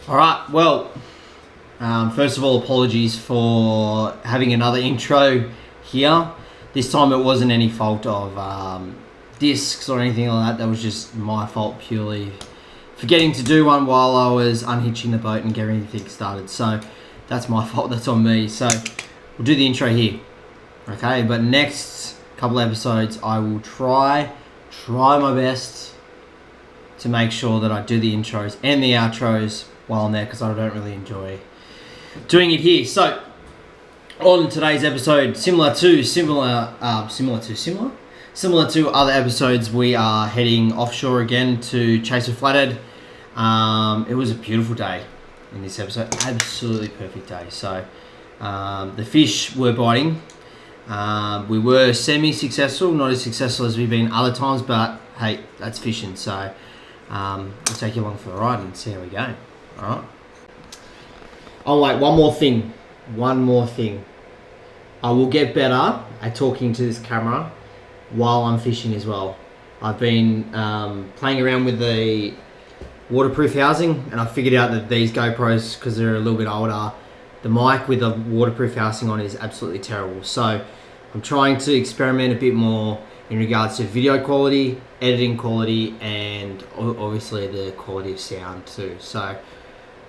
Alright, well, first of all, apologies for having another intro here. This time it wasn't any fault of discs or anything like that. That was just my fault purely forgetting to do one while I was unhitching the boat and getting everything started. So that's my fault, that's on me. So we'll do the intro here. Okay, but next couple episodes I will try my best to make sure that I do the intros and the outros while I'm there, because I don't really enjoy doing it here. So on today's episode, similar to other episodes, we are heading offshore again to chase a flathead. It was a beautiful day in this episode, absolutely perfect day. So the fish were biting. We were semi-successful, not as successful as we've been other times, but hey, that's fishing. So we'll take you along for the ride and see how we go. All right. Oh wait, one more thing. I will get better at talking to this camera while I'm fishing as well. I've been playing around with the waterproof housing, and I figured out that these GoPros, because they're a little bit older, the mic with the waterproof housing on is absolutely terrible. So I'm trying to experiment a bit more in regards to video quality, editing quality, and obviously the quality of sound too. So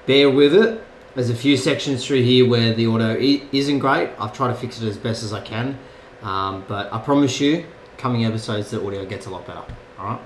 bear with it. There's a few sections through here where the audio isn't great. I've tried to fix it as best as I can, but I promise you, coming episodes, the audio gets a lot better. All right.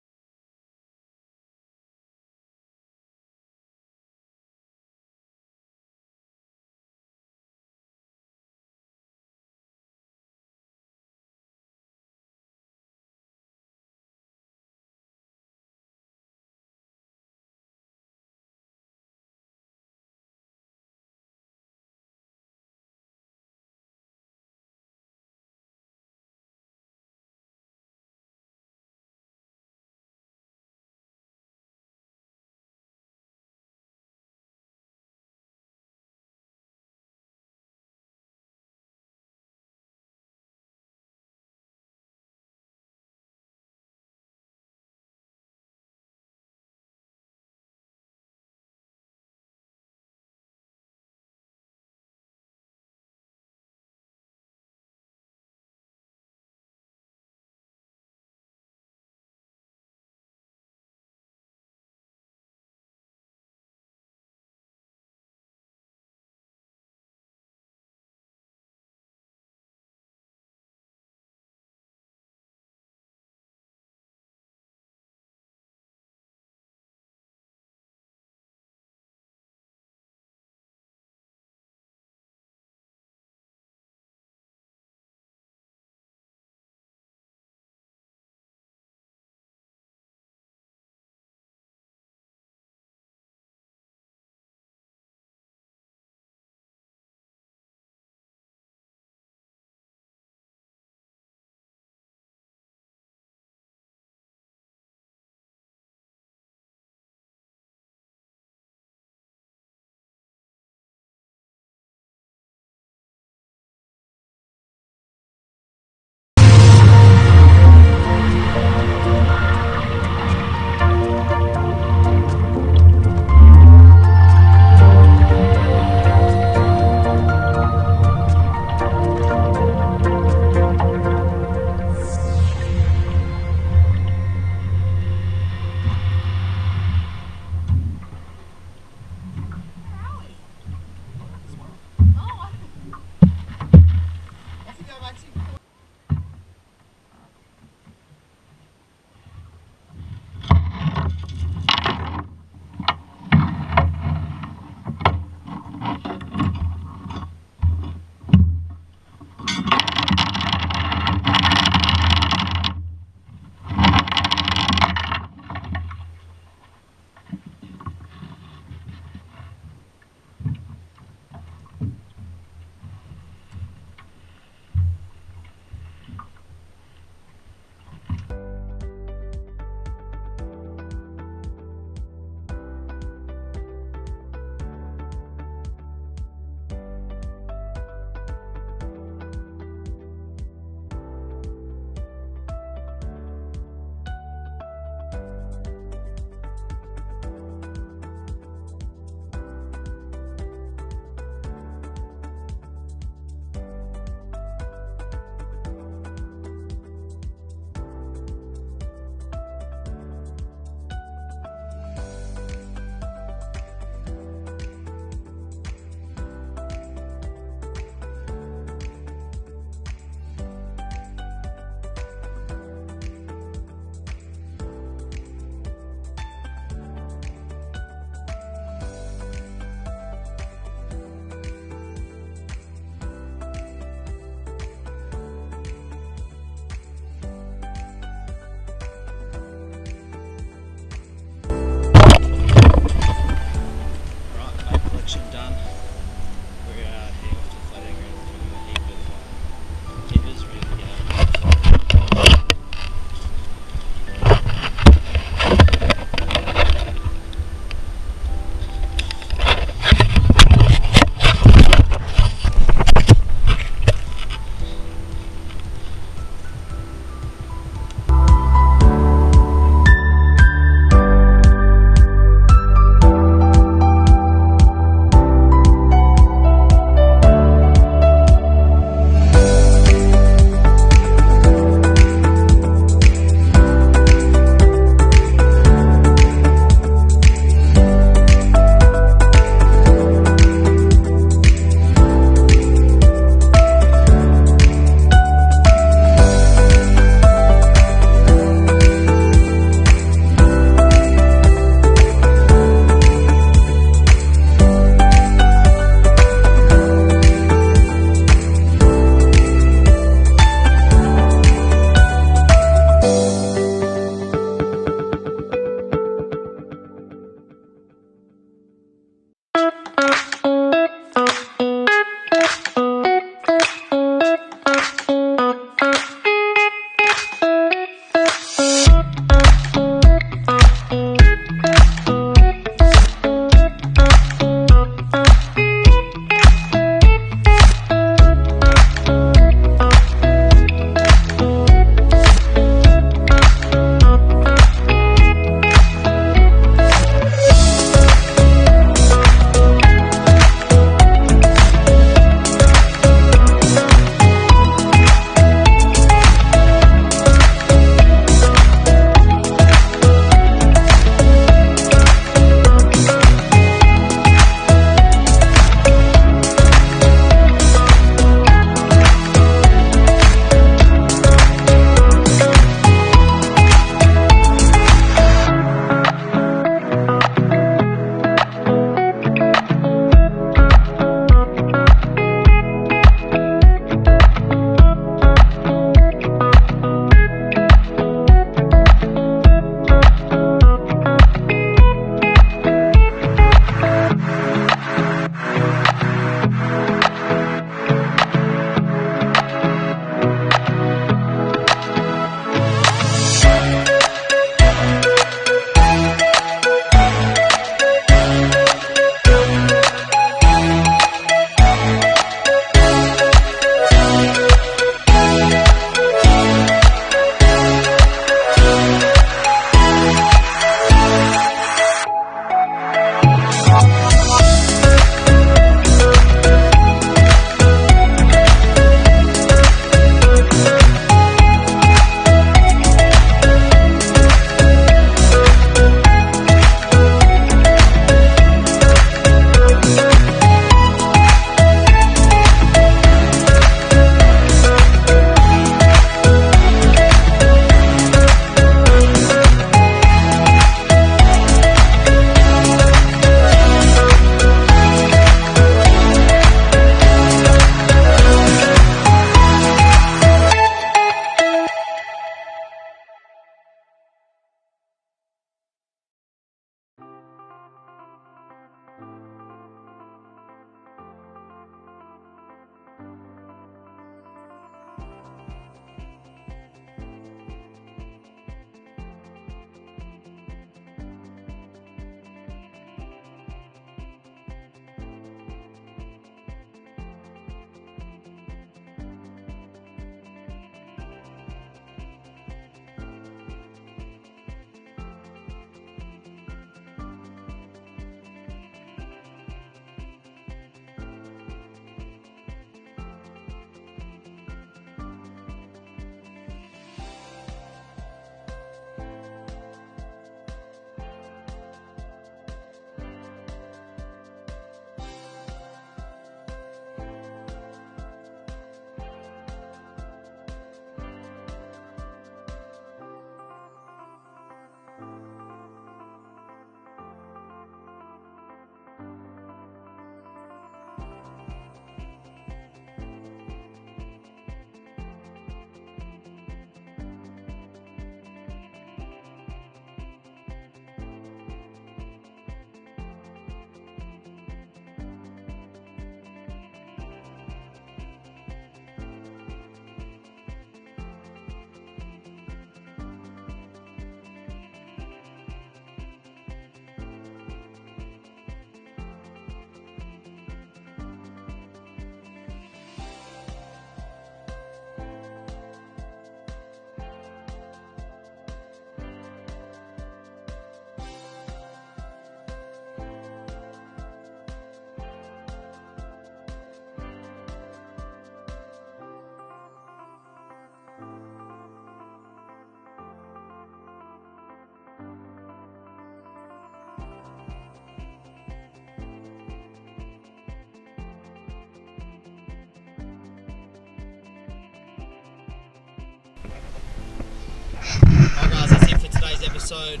Alright guys, that's it for today's episode.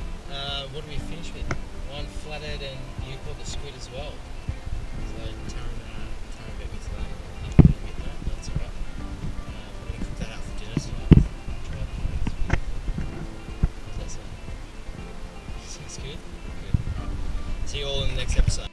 What do we finish with? One flathead and you caught the squid as well. So Taryn beat me today. He didn't get that, that's alright. We're going to cook that out for dinner tonight. Try the How's that sound? Sounds good? Good. Alright. See you all in the next episode.